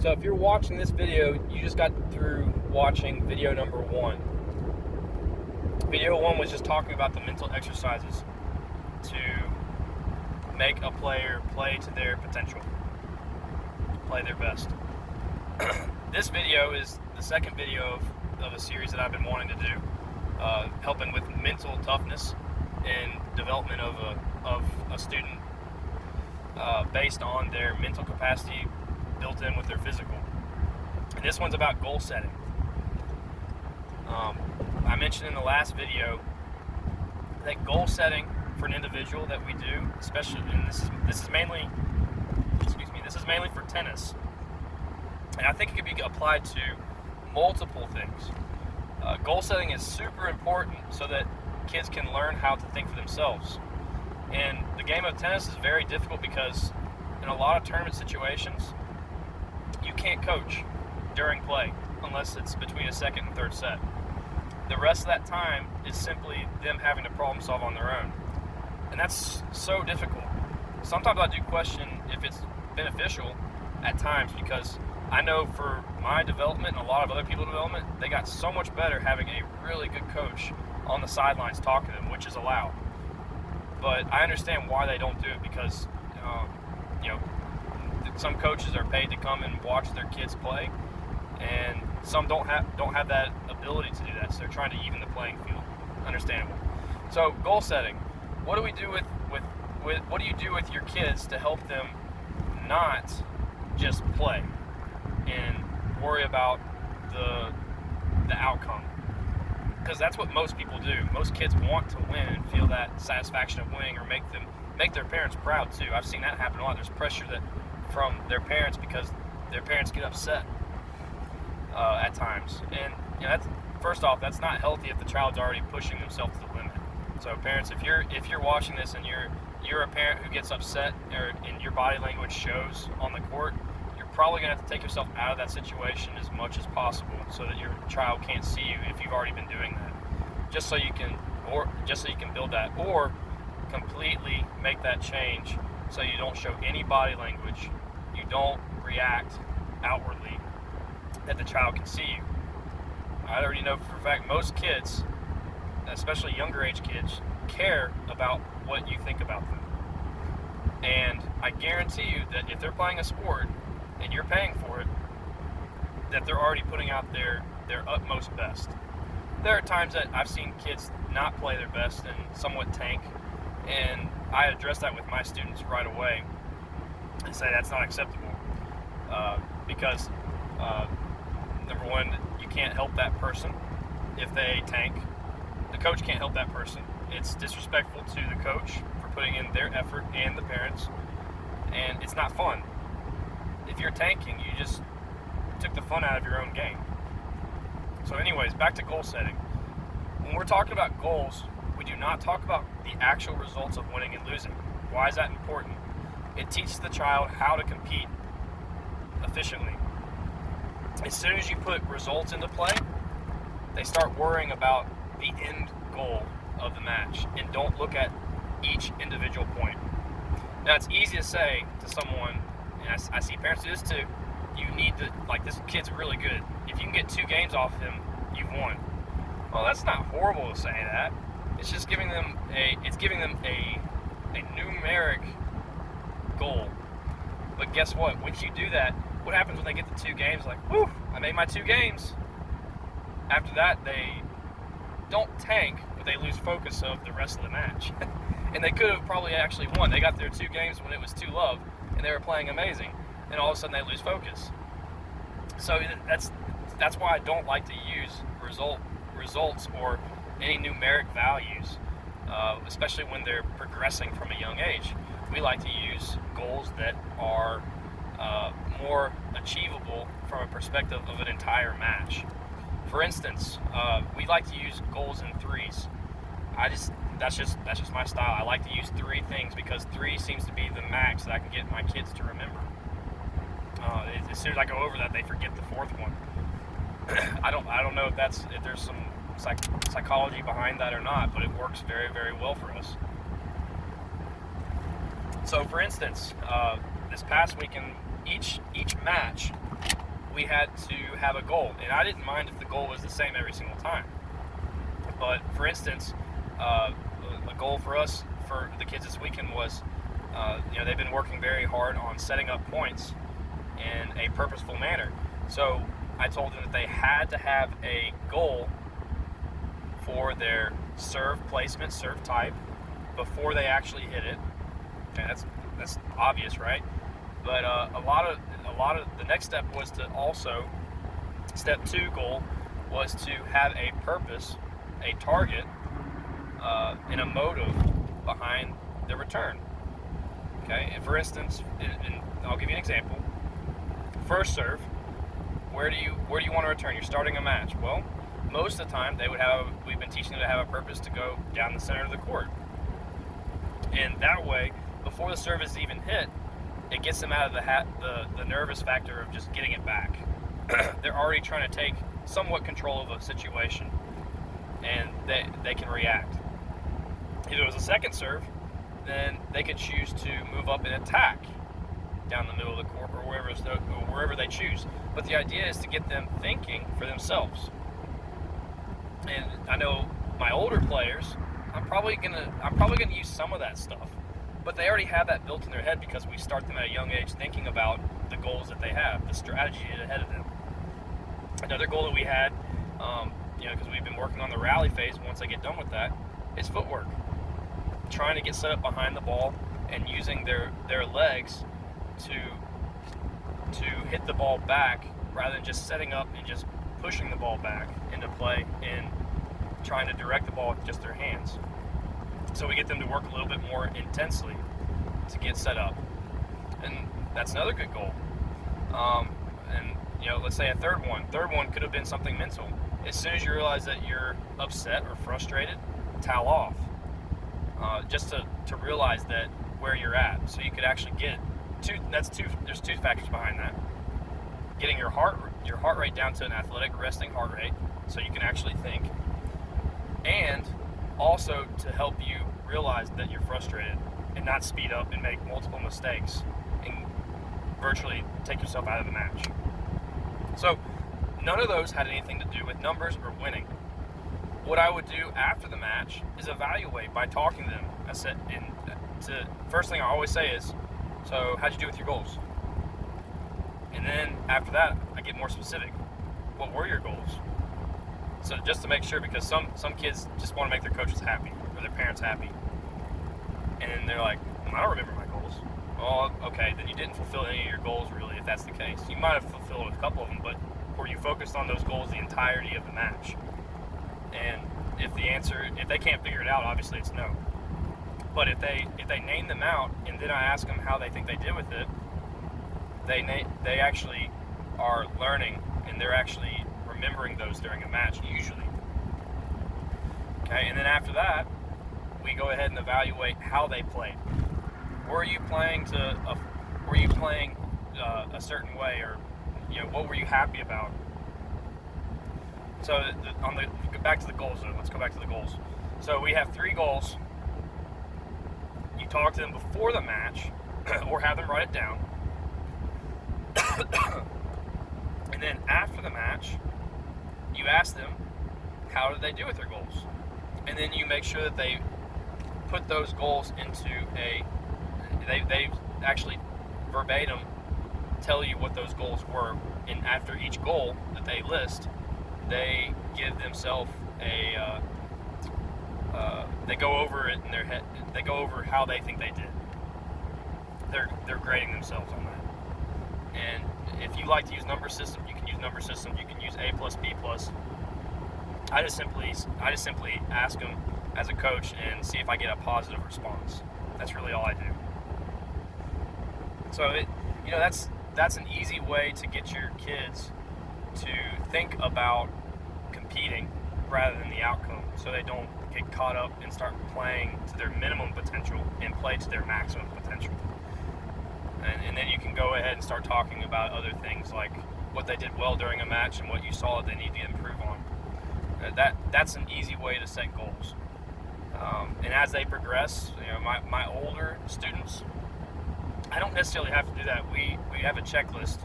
So if you're watching this video, you just got through watching video number 1. Video 1 was just talking about the mental exercises to make a player play to their potential, play their best. This video is the second video of a series that I've been wanting to do, helping with mental toughness and development of a student based on their mental capacity built in with their physical. And this one's about goal setting. I mentioned in the last video that goal setting for an individual that we do, especially, and this is mainly for tennis, and I think it could be applied to multiple things. Goal setting is super important so that kids can learn how to think for themselves. And the game of tennis is very difficult because in a lot of tournament situations, you can't coach during play unless it's between a second and third set. The rest of that time is simply them having to problem solve on their own. And that's so difficult. Sometimes I do question if it's beneficial at times, because I know for my development and a lot of other people's development, they got so much better having a really good coach on the sidelines talking to them, which is allowed. But I understand why they don't do it, because some coaches are paid to come and watch their kids play, and some don't have that ability to do that, so they're trying to even the playing field. Understandable. So goal setting. What do we do with what do you do with your kids to help them not just play and worry about the outcome? Because that's what most people do. Most kids want to win and feel that satisfaction of winning, or make their parents proud too. I've seen that happen a lot. There's pressure from their parents because their parents get upset at times. And that's, first off, that's not healthy if the child's already pushing themselves to the limit. So parents, if you're watching this and you're a parent who gets upset, and your body language shows on the court, you're probably going to have to take yourself out of that situation as much as possible so that your child can't see you if you've already been doing that. Just so you can build that, or completely make that change so you don't show any body language, you don't react outwardly, that the child can see you. I already know for a fact most kids, especially younger age kids, care about what you think about them. And I guarantee you that if they're playing a sport and you're paying for it, that they're already putting out their utmost best. There are times that I've seen kids not play their best and somewhat tank, and I address that with my students right away and say that's not acceptable, because number one, you can't help that person if they tank. The coach can't help that person. It's disrespectful to the coach for putting in their effort and the parents, and it's not fun. If you're tanking, you just took the fun out of your own game. So anyways, back to goal setting. When we're talking about goals, we do not talk about the actual results of winning and losing. Why is that important? It teaches the child how to compete efficiently. As soon as you put results into play, they start worrying about the end goal of the match and don't look at each individual point. Now, it's easy to say to someone, and I see parents do this too, you need to, like, this kid's really good. If you can get 2 games off him, you've won. Well, that's not horrible to say that. It's just giving them a numeric goal. But guess what? Once you do that, what happens when they get the 2 games? Like, whew, I made my 2 games. After that, they don't tank, but they lose focus of the rest of the match. And they could have probably actually won. They got their 2 games when it was 2-love, and they were playing amazing. And all of a sudden, they lose focus. So that's why I don't like to use results or any numeric values, especially when they're progressing from a young age. We like to use goals that are more achievable from a perspective of an entire match. For instance, we like to use goals in 3s. That's just my style. I like to use 3 things because 3 seems to be the max that I can get my kids to remember. As soon as I go over that, they forget the 4th one. I don't know if there's some psychology behind that or not, but it works very, very well for us. So, for instance, this past weekend, each match we had to have a goal. And I didn't mind if the goal was the same every single time. But for instance, a goal for us, for the kids this weekend was, they've been working very hard on setting up points in a purposeful manner. So I told them that they had to have a goal for their serve placement, serve type, before they actually hit it. Okay, that's obvious, right? But a lot of the next step was to also, step 2 goal was to have a purpose, a target, and a motive behind the return. Okay, and for instance, and I'll give you an example. First serve, where do you want to return? You're starting a match. Well, most of the time we've been teaching them to have a purpose to go down the center of the court. And that way, before the serve is even hit, it gets them out of the nervous factor of just getting it back. They're already trying to take somewhat control of a situation, and they can react. If it was a second serve, then they could choose to move up and attack down the middle of the court or wherever they choose. But the idea is to get them thinking for themselves. And I know my older players, I'm probably gonna use some of that stuff, but they already have that built in their head because we start them at a young age thinking about the goals that they have, the strategy ahead of them. Another goal that we had, because we've been working on the rally phase. Once I get done with that, is footwork. Trying to get set up behind the ball and using their legs to hit the ball back rather than just setting up and just pushing the ball back into play and trying to direct the ball with just their hands. So we get them to work a little bit more intensely to get set up, and that's another good goal. Let's say a third one could have been something mental. As soon as you realize that you're upset or frustrated, towel off. Just to realize that where you're at, so you could actually get there's two factors behind that. Getting your heart rate down to an athletic resting heart rate, so you can actually think, and also to help you realize that you're frustrated and not speed up and make multiple mistakes and virtually take yourself out of the match. So none of those had anything to do with numbers or winning. What I would do after the match is evaluate by talking to them. First thing I always say is, so how'd you do with your goals? And then after that, I get more specific. What were your goals? So just to make sure, because some kids just want to make their coaches happy or their parents happy. And then they're like, I don't remember my goals. Well, okay, then you didn't fulfill any of your goals really, if that's the case. You might have fulfilled a couple of them, but were you focused on those goals the entirety of the match? And if they can't figure it out, obviously it's no. But if they name them out and then I ask them how they think they did with it, they actually are learning and they're actually remembering those during a match usually. Okay, and then after that, we go ahead and evaluate how they played. Were you playing a certain way, or what were you happy about? So back to the goals. Let's go back to the goals. So we have 3 goals. You talk to them before the match, or have them write it down. And then after the match, you ask them, how did they do with their goals? And then you make sure that they put those goals into they actually verbatim tell you what those goals were. And after each goal that they list, they give themselves they go over it in their head. They go over how they think they did. They're grading themselves on that. And if you like to use number system, you can use number system. You can use A plus, B plus. I just simply ask them as a coach and see if I get a positive response. That's really all I do. So that's an easy way to get your kids to think about competing rather than the outcome, so they don't get caught up and start playing to their minimum potential and play to their maximum potential. And then you can go ahead and start talking about other things like what they did well during a match and what you saw they need to improve on. That's an easy way to set goals. And as they progress, my older students, I don't necessarily have to do that. We have a checklist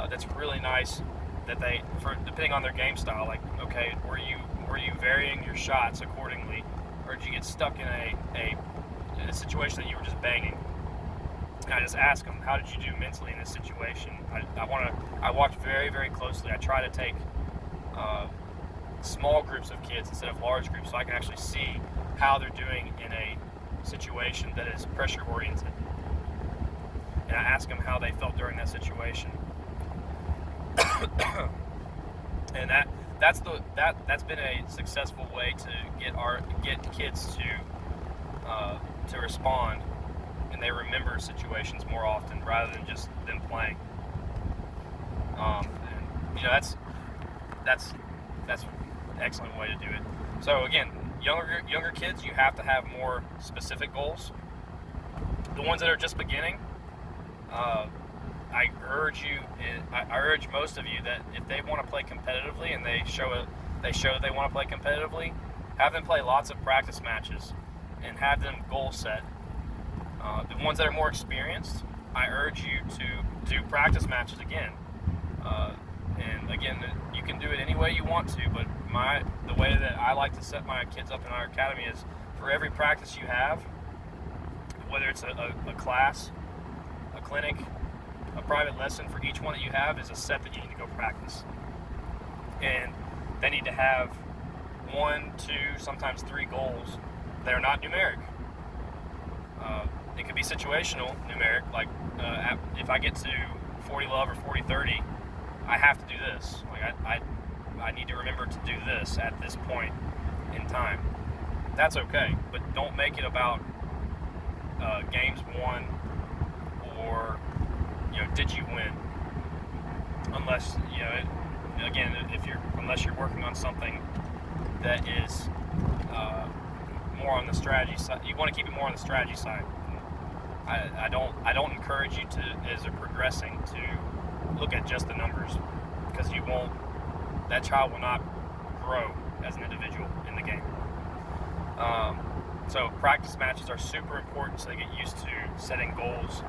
that's really nice that they, for depending on their game style, like, okay, were you varying your shots accordingly, or did you get stuck in a situation that you were just banging? And I just ask them, how did you do mentally in this situation? I watch very, very closely. I try to take small groups of kids instead of large groups, so I can actually see how they're doing in a situation that is pressure oriented. And I ask them how they felt during that situation. And that's been a successful way to get kids to respond, and they remember situations more often rather than just them playing. And that's an excellent way to do it. So again, younger kids, you have to have more specific goals. The ones that are just beginning, I urge most of you that if they want to play competitively and they show that they want to play competitively, have them play lots of practice matches and have them goal set. The ones that are more experienced, I urge you to do practice matches again. And again, you can do it any way you want to, but the way that I like to set my kids up in our academy is for every practice you have, whether it's a class, a clinic, a private lesson, for each one that you have is a set that you need to go practice. And they need to have 1, 2, sometimes 3 goals that are not numeric. It could be situational numeric, like if I get to 40 love or 40-30, I have to do this. Like I need to remember to do this at this point in time. That's okay, but don't make it about games won or did you win? Unless unless you're working on something that is more on the strategy side. You want to keep it more on the strategy side. I don't encourage you to, as you're progressing, to look at just the numbers, because that child will not grow as an individual in the game. So practice matches are super important, so they get used to setting goals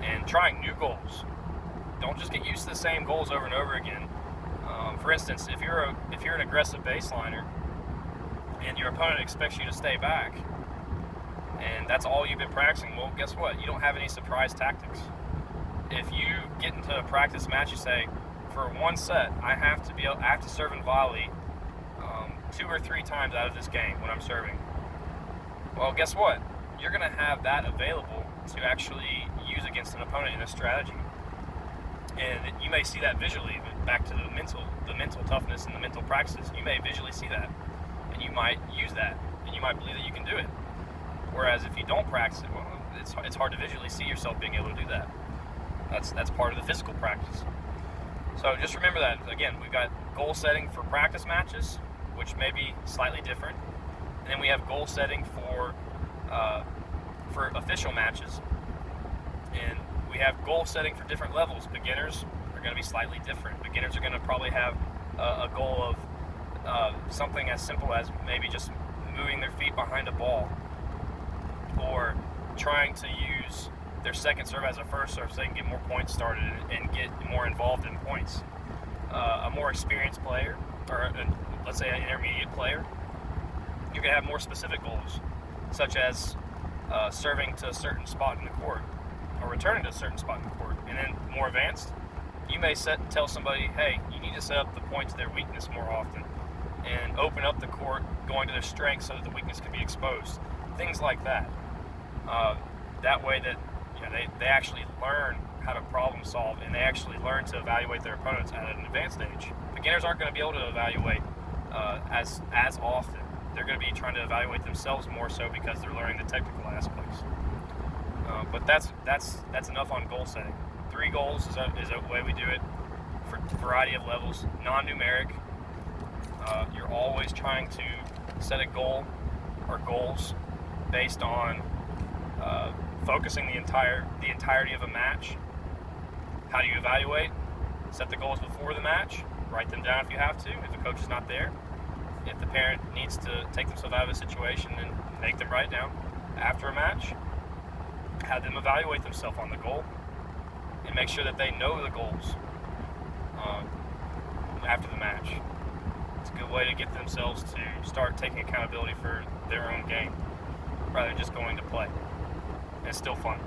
and trying new goals. Don't just get used to the same goals over and over again. For instance, if you're an aggressive baseliner and your opponent expects you to stay back, and that's all you've been practicing, well, guess what? You don't have any surprise tactics. If you get into a practice match, you say, for one set, I have to serve and volley 2 or 3 times out of this game when I'm serving. Well, guess what? You're going to have that available to actually use against an opponent in a strategy. And you may see that visually, back to the mental toughness and the mental practices. You may visually see that, and you might use that, and you might believe that you can do it. Whereas if you don't practice it, well, it's hard to visually see yourself being able to do that. That's part of the physical practice. So just remember that. Again, we've got goal setting for practice matches, which may be slightly different, and then we have goal setting for official matches, and we have goal setting for different levels. Beginners are going to be slightly different. Beginners are going to probably have a goal of something as simple as maybe just moving their feet behind a ball, or trying to use their second serve as a first serve so they can get more points started and get more involved in points. A more experienced player, or let's say an intermediate player, you can have more specific goals, such as serving to a certain spot in the court, or returning to a certain spot in the court. And then more advanced, you may tell somebody, hey, you need to set up the point to their weakness more often, and open up the court going to their strength so that the weakness can be exposed. Things like that. That way that they actually learn how to problem solve, and they actually learn to evaluate their opponents at an advanced stage. Beginners aren't going to be able to evaluate as often. They're going to be trying to evaluate themselves more so because they're learning the technical aspects. But that's enough on goal setting. 3 goals is a way we do it for a variety of levels. Non-numeric. You're always trying to set a goal or goals based on focusing the entirety of a match. How do you evaluate? Set the goals before the match. Write them down if you have to, if the coach is not there. If the parent needs to take themselves out of a situation, then make them write it down. After a match, have them evaluate themselves on the goal and make sure that they know the goals. after the match. It's a good way to get themselves to start taking accountability for their own game rather than just going to play. And it's still fun.